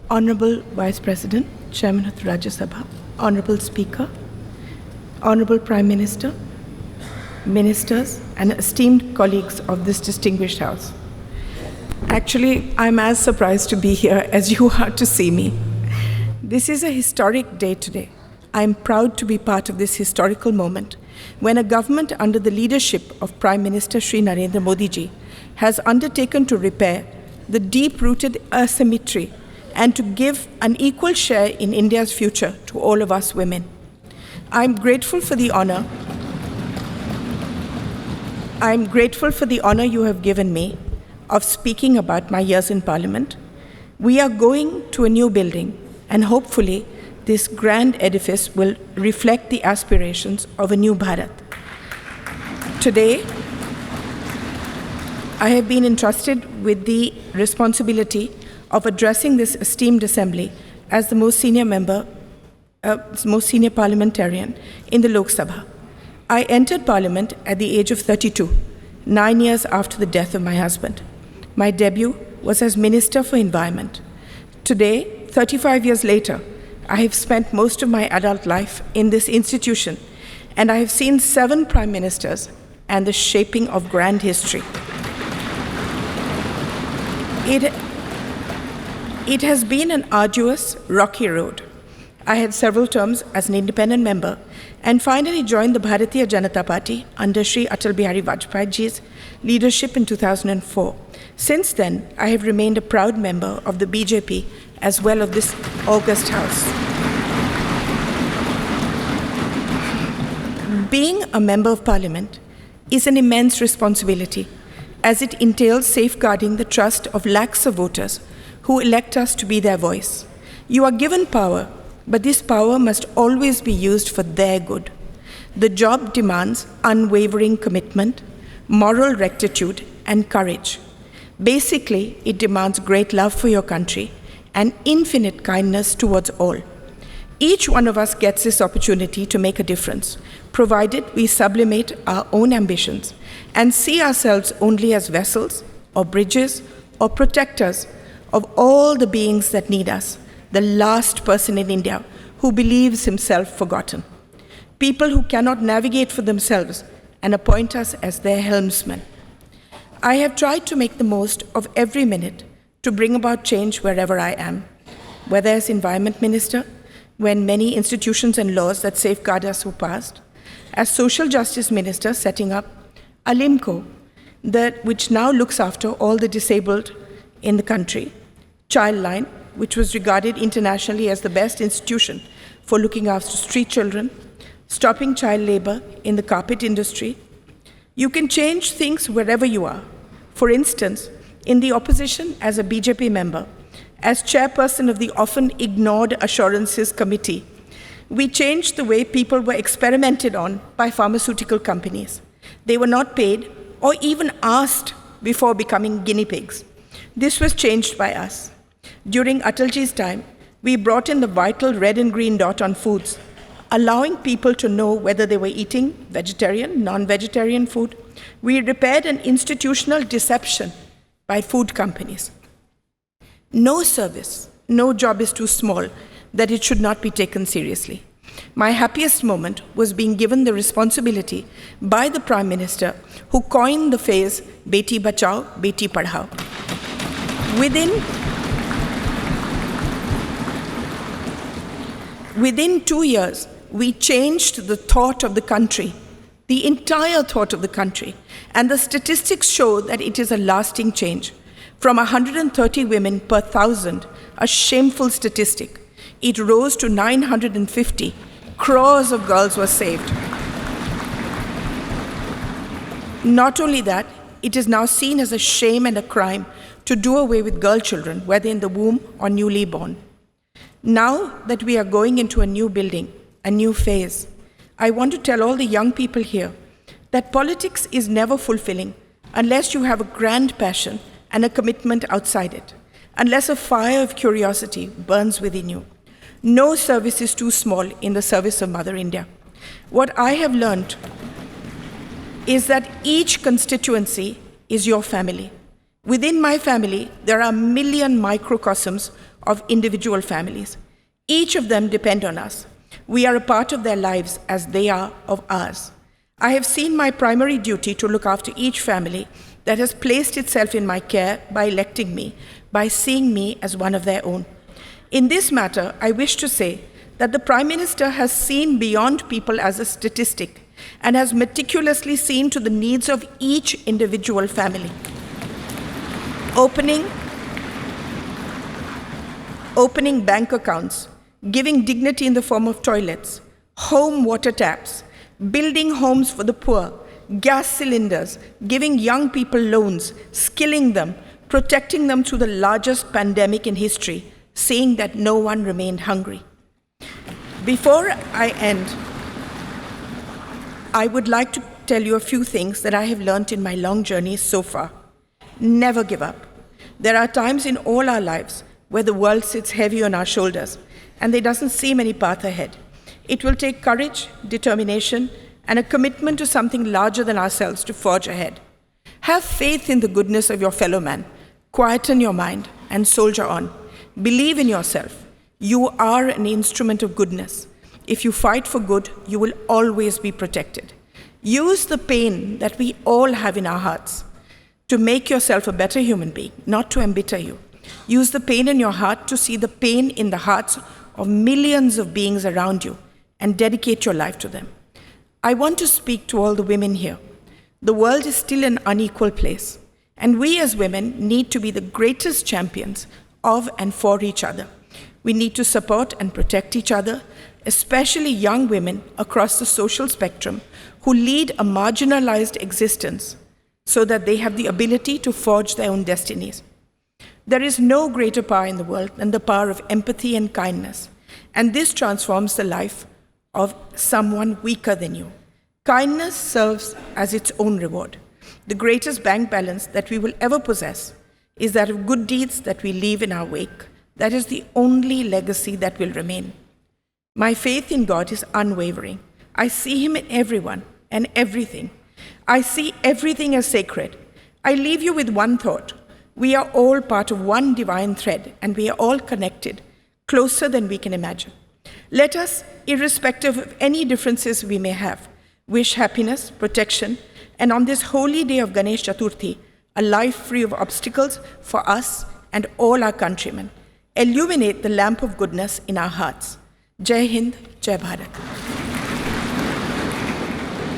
Honorable Vice President, Chairman of the Rajya Sabha, Honorable Speaker, Honorable Prime Minister, Ministers, and esteemed colleagues of this distinguished House. Actually, I'm as surprised to be here as you are to see me. This is a historic day today. I'm proud to be part of this historical moment when a government under the leadership of Prime Minister Shri Narendra Modi ji has undertaken to repair the deep-rooted asymmetry and to give an equal share in India's future to all of us women. I'm grateful for the honor you have given me of speaking about my years in Parliament. We are going to a new building, and hopefully this grand edifice will reflect the aspirations of a new Bharat. Today, I have been entrusted with the responsibility of addressing this esteemed assembly as the most senior parliamentarian in the Lok Sabha. I entered Parliament at the age of 32, 9 years after the death of my husband. My debut was as Minister for Environment. Today, 35 years later, I have spent most of my adult life in this institution, and I have seen 7 prime ministers and the shaping of grand history. It has been an arduous, rocky road. I had several terms as an independent member and finally joined the Bharatiya Janata Party under Shri Atal Bihari Vajpayee ji's leadership in 2004. Since then, I have remained a proud member of the BJP as well as this august House. Being a member of Parliament is an immense responsibility, as it entails safeguarding the trust of lakhs of voters who elect us to be their voice. You are given power, but this power must always be used for their good. The job demands unwavering commitment, moral rectitude, and courage. Basically, it demands great love for your country and infinite kindness towards all. Each one of us gets this opportunity to make a difference, provided we sublimate our own ambitions and see ourselves only as vessels or bridges or protectors of all the beings that need us, the last person in India who believes himself forgotten. People who cannot navigate for themselves and appoint us as their helmsmen. I have tried to make the most of every minute to bring about change wherever I am, whether as Environment Minister, when many institutions and laws that safeguard us were passed, as Social Justice Minister setting up Alimco, which now looks after all the disabled in the country, Childline, which was regarded internationally as the best institution for looking after street children, stopping child labor in the carpet industry. You can change things wherever you are. For instance, in the opposition as a BJP member, as chairperson of the often ignored Assurances Committee, we changed the way people were experimented on by pharmaceutical companies. They were not paid or even asked before becoming guinea pigs. This was changed by us. During Atalji's time, we brought in the vital red and green dot on foods, allowing people to know whether they were eating vegetarian, non-vegetarian food. We repaired an institutional deception by food companies. No service, no job is too small that it should not be taken seriously. My happiest moment was being given the responsibility by the Prime Minister who coined the phrase, Beti Bachao, Beti Padhao. Within 2 years, we changed the thought of the country, the entire thought of the country, and the statistics show that it is a lasting change. From 130 women per 1,000, a shameful statistic, it rose to 950. Crores of girls were saved. Not only that, it is now seen as a shame and a crime to do away with girl children, whether in the womb or newly born. Now that we are going into a new building, a new phase, I want to tell all the young people here that politics is never fulfilling unless you have a grand passion and a commitment outside it, unless a fire of curiosity burns within you. No service is too small in the service of Mother India. What I have learned is that each constituency is your family. Within my family, there are a million microcosms of individual families. Each of them depend on us. We are a part of their lives as they are of ours. I have seen my primary duty to look after each family that has placed itself in my care by electing me, by seeing me as one of their own. In this matter, I wish to say that the Prime Minister has seen beyond people as a statistic and has meticulously seen to the needs of each individual family. Opening bank accounts, giving dignity in the form of toilets, home water taps, building homes for the poor, gas cylinders, giving young people loans, skilling them, protecting them through the largest pandemic in history, saying that no one remained hungry. Before I end, I would like to tell you a few things that I have learned in my long journey so far. Never give up. There are times in all our lives where the world sits heavy on our shoulders and there doesn't seem any path ahead. It will take courage, determination, and a commitment to something larger than ourselves to forge ahead. Have faith in the goodness of your fellow man. Quieten your mind and soldier on. Believe in yourself. You are an instrument of goodness. If you fight for good, you will always be protected. Use the pain that we all have in our hearts to make yourself a better human being, not to embitter you. Use the pain in your heart to see the pain in the hearts of millions of beings around you and dedicate your life to them. I want to speak to all the women here. The world is still an unequal place, and we as women need to be the greatest champions of and for each other. We need to support and protect each other, especially young women across the social spectrum who lead a marginalized existence so that they have the ability to forge their own destinies. There is no greater power in the world than the power of empathy and kindness, and this transforms the life of someone weaker than you. Kindness serves as its own reward. The greatest bank balance that we will ever possess is that of good deeds that we leave in our wake. That is the only legacy that will remain. My faith in God is unwavering. I see Him in everyone and everything. I see everything as sacred. I leave you with one thought. We are all part of one divine thread, and we are all connected, closer than we can imagine. Let us, irrespective of any differences we may have, wish happiness, protection, and on this holy day of Ganesh Chaturthi, a life free of obstacles for us and all our countrymen. Illuminate the lamp of goodness in our hearts. Jai Hind, Jai Bharat.